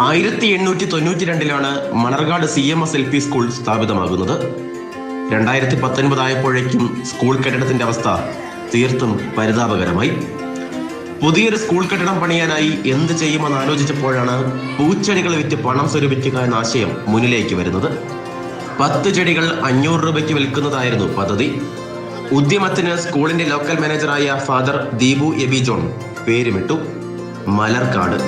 1892 Manarcad CMS LP school സ്ഥാപിതമാകുന്നത്. 2019 ആയപ്പോഴേക്കും school കെട്ടിടത്തിന്റെ അവസ്ഥ തീർത്തും പരിതാപകരമായി. പുതിയൊരു സ്കൂൾ കെട്ടിടം പണിയാനായി എന്ത് ചെയ്യുമെന്ന് ആലോചിച്ചപ്പോഴാണ് പൂച്ചെടികൾ വിറ്റ് പണം സ്വരൂപിക്കുക എന്ന ആശയം മുന്നിലേക്ക് വരുന്നത്. 10 ചെടികൾ 500 രൂപയ്ക്ക് വിൽക്കുന്നതായിരുന്നു പദ്ധതി. ഉദ്യമത്തിന് സ്കൂളിന്റെ ലോക്കൽ മാനേജറായ ഫാദർ ദീപു എബി ജോൺ പേരുമിട്ടു മലർക്കാട്.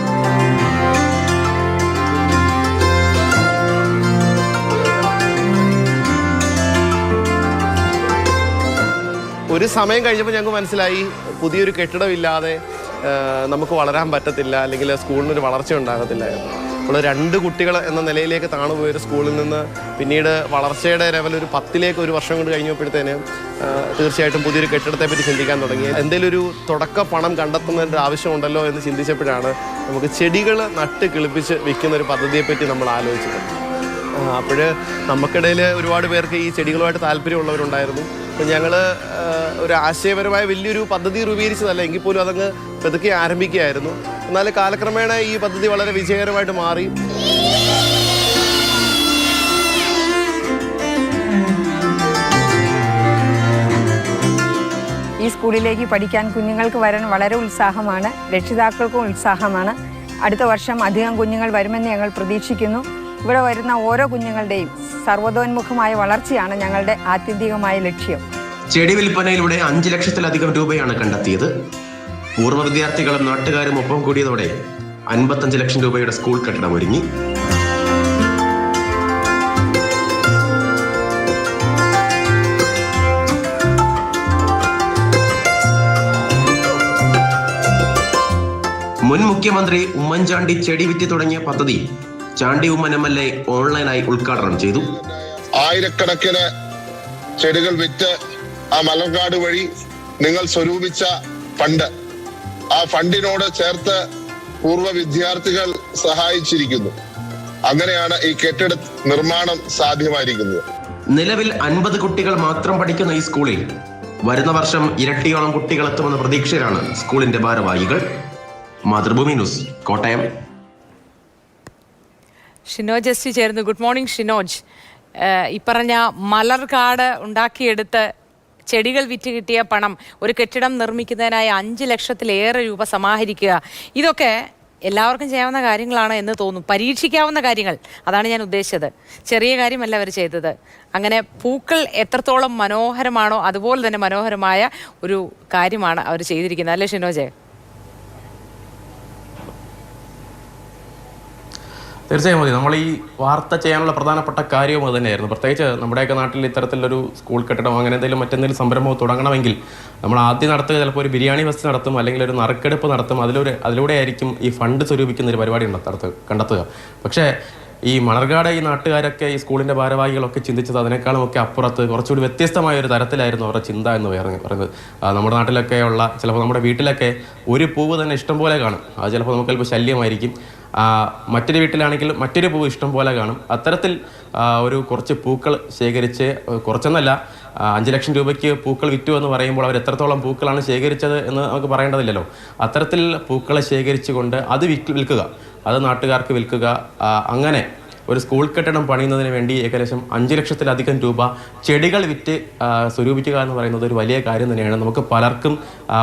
ഒരു സമയം കഴിഞ്ഞപ്പോൾ ഞങ്ങൾക്ക് മനസ്സിലായി പുതിയൊരു കെട്ടിടമില്ലാതെ നമുക്ക് വളരാൻ പറ്റത്തില്ല, അല്ലെങ്കിൽ സ്കൂളിനൊരു വളർച്ച ഉണ്ടാകത്തില്ലായിരുന്നു. നമ്മൾ 2 കുട്ടികൾ എന്ന നിലയിലേക്ക് താണുപോയൊരു സ്കൂളിൽ നിന്ന് പിന്നീട് വളർച്ചയുടെ ലെവൽ ഒരു 10ലേക്ക് ഒരു വർഷം കൊണ്ട് കഴിഞ്ഞപ്പോഴത്തേന് തീർച്ചയായിട്ടും പുതിയൊരു കെട്ടിടത്തെപ്പറ്റി ചിന്തിക്കാൻ തുടങ്ങി. എന്തെങ്കിലും ഒരു തുടക്ക പണം കണ്ടെത്തുന്നതിൻ്റെ ആവശ്യമുണ്ടല്ലോ എന്ന് ചിന്തിച്ചപ്പോഴാണ് നമുക്ക് ചെടികൾ നട്ട് കിളിപ്പിച്ച് വിൽക്കുന്ന ഒരു പദ്ധതിയെപ്പറ്റി നമ്മൾ ആലോചിച്ചത്. അപ്പോൾ നമുക്കിടയിൽ ഒരുപാട് പേർക്ക് ഈ ചെടികളുമായിട്ട് താല്പര്യമുള്ളവരുണ്ടായിരുന്നു. അപ്പം ഞങ്ങൾ ഒരു ആശയപരമായ വലിയൊരു പദ്ധതി രൂപീകരിച്ചതല്ല, എങ്കിൽ പോലും അതങ്ങ് പതുക്കെ ആരംഭിക്കുകയായിരുന്നു. എന്നാൽ കാലക്രമേണ ഈ പദ്ധതി വളരെ വിജയകരമായിട്ട് മാറി. ഈ സ്കൂളിലേക്ക് പഠിക്കാൻ കുഞ്ഞുങ്ങൾക്ക് വരാൻ വളരെ ഉത്സാഹമാണ്, രക്ഷിതാക്കൾക്കും ഉത്സാഹമാണ്. അടുത്ത വർഷം അധികം കുഞ്ഞുങ്ങൾ വരുമെന്ന് ഞങ്ങൾ പ്രതീക്ഷിക്കുന്നു. ഇവിടെ വരുന്ന ഓരോ കുഞ്ഞുങ്ങളുടെയും സർവ്വതോന്മുഖമായ വളർച്ചയാണ് ഞങ്ങളുടെ ആത്യന്തികമായ ലക്ഷ്യം. ചെടി വിൽപ്പനയിലൂടെ 5 ലക്ഷത്തിലധികം രൂപയാണ് കണ്ടെത്തിയത്. പൂർവ്വ വിദ്യാർത്ഥികളും നാട്ടുകാരും ഒപ്പം കൂടിയതോടെ 55 ലക്ഷം രൂപയുടെ സ്കൂൾ കെട്ടിടം ഒരുങ്ങി. മുൻ മുഖ്യമന്ത്രി ഉമ്മൻചാണ്ടി ചെടി വിറ്റ് തുടങ്ങിയ പദ്ധതി ചാണ്ടി ഉമ്മൻ MLA ഓൺലൈനായി ഉദ്ഘാടനം ചെയ്തു. ആയിരക്കണക്കിന് ചെടികൾ വിറ്റ് ആ മലർക്കാട് വഴി നിങ്ങൾ സ്വരൂപിച്ച ഫണ്ട്, ആ ഫണ്ടിനോട് ചേർത്ത് പൂർവ്വ വിദ്യാർത്ഥികൾ സഹായിച്ചിരിക്കുന്നു. അങ്ങനെയാണ് ഈ കെട്ടിട നിർമ്മാണം സാധ്യമായിരിക്കുന്നത്. നിലവിൽ 50 കുട്ടികൾ മാത്രം പഠിക്കുന്ന ഈ സ്കൂളിൽ വരുന്ന വർഷം ഇരട്ടിയോളം കുട്ടികൾ എത്തുമെന്ന പ്രതീക്ഷയിലാണ് സ്കൂളിന്റെ ഭാരവാഹികൾ. മാതൃഭൂമി ന്യൂസ്, കോട്ടയം. ഷിനോജ് എസ് ചേർന്നു. Good morning Shinoj. ഈ പറഞ്ഞ മലർക്കാട് ഉണ്ടാക്കിയെടുത്ത് ചെടികൾ വിറ്റ് കിട്ടിയ പണം ഒരു കെട്ടിടം നിർമ്മിക്കുന്നതിനായി 5 ലക്ഷത്തിലേറെ രൂപ സമാഹരിക്കുക, ഇതൊക്കെ എല്ലാവർക്കും ചെയ്യാവുന്ന കാര്യങ്ങളാണ് എന്ന് തോന്നും. പരീക്ഷിക്കാവുന്ന കാര്യങ്ങൾ, അതാണ് ഞാൻ ഉദ്ദേശിച്ചത്. ചെറിയ കാര്യമല്ല അവർ ചെയ്തത്. അങ്ങനെ പൂക്കൾ എത്രത്തോളം മനോഹരമാണോ അതുപോലെ തന്നെ മനോഹരമായ ഒരു കാര്യമാണ് അവർ ചെയ്തിരിക്കുന്നത്, അല്ലേ ഷിനോജ്? തീർച്ചയായും മതി. നമ്മൾ ഈ വാർത്ത ചെയ്യാനുള്ള പ്രധാനപ്പെട്ട കാര്യവും അത് തന്നെയായിരുന്നു. പ്രത്യേകിച്ച് നമ്മുടെയൊക്കെ നാട്ടിൽ ഇത്തരത്തിലൊരു സ്കൂൾ കെട്ടിടം അങ്ങനെ എന്തെങ്കിലും മറ്റെന്തെങ്കിലും സംരംഭം തുടങ്ങണമെങ്കിൽ നമ്മൾ ആദ്യം നടത്തുക ചിലപ്പോൾ ഒരു ബിരിയാണി ഫെസ്റ്റ് നടത്തും, അല്ലെങ്കിൽ ഒരു നറുക്കെടുപ്പ് നടത്തും. അതിലൂടെ ആയിരിക്കും ഈ ഫണ്ട് സ്വരൂപിക്കുന്ന ഒരു പരിപാടി കണ്ടെത്തുക. പക്ഷേ ഈ മണർകാട് ഈ നാട്ടുകാരൊക്കെ ഈ സ്കൂളിൻ്റെ ഭാരവാഹികളൊക്കെ ചിന്തിച്ചത് അതിനേക്കാളും ഒക്കെ അപ്പുറത്ത് കുറച്ചുകൂടി വ്യത്യസ്തമായ ഒരു തരത്തിലായിരുന്നു അവരുടെ ചിന്ത എന്ന് പറയുന്നത്. നമ്മുടെ നാട്ടിലൊക്കെ ഉള്ള ചിലപ്പോൾ നമ്മുടെ വീട്ടിലൊക്കെ ഒരു പൂവ് തന്നെ ഇഷ്ടം പോലെ കാണും. അത് ചിലപ്പോൾ നമുക്ക് ചിലപ്പോൾ ശല്യമായിരിക്കും. മറ്റൊരു വീട്ടിലാണെങ്കിൽ മറ്റൊരു പൂവ് ഇഷ്ടം പോലെ കാണും. അത്തരത്തിൽ ഒരു കുറച്ച് പൂക്കൾ ശേഖരിച്ച്, കുറച്ചെന്നല്ല 5 ലക്ഷം രൂപയ്ക്ക് പൂക്കൾ വിറ്റു എന്ന് പറയുമ്പോൾ അവർ എത്രത്തോളം പൂക്കളാണ് ശേഖരിച്ചത് എന്ന് നമുക്ക് പറയേണ്ടതില്ലല്ലോ. അത്തരത്തിൽ പൂക്കളെ ശേഖരിച്ചു കൊണ്ട് അത് വിൽക്കുക, അത് നാട്ടുകാർക്ക് വിൽക്കുക. അങ്ങനെ ഒരു സ്കൂൾ കെട്ടിടം പണിയുന്നതിന് വേണ്ടി ഏകദേശം 5 ലക്ഷത്തിലധികം രൂപ ചെടികൾ വിറ്റ് സ്വരൂപിക്കുക എന്ന് പറയുന്നത് ഒരു വലിയ കാര്യം തന്നെയാണ്. നമുക്ക് പലർക്കും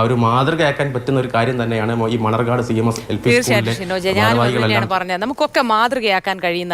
ഒരു മാതൃകയാക്കാൻ പറ്റുന്ന ഒരു കാര്യം തന്നെയാണ് ഈ മണർകാട് CMS LP സ്കൂളിലെ ഭാരവാഹികളെല്ലാം പറഞ്ഞത്. നമുക്കൊക്കെ മാതൃകയാക്കാൻ കഴിയുന്ന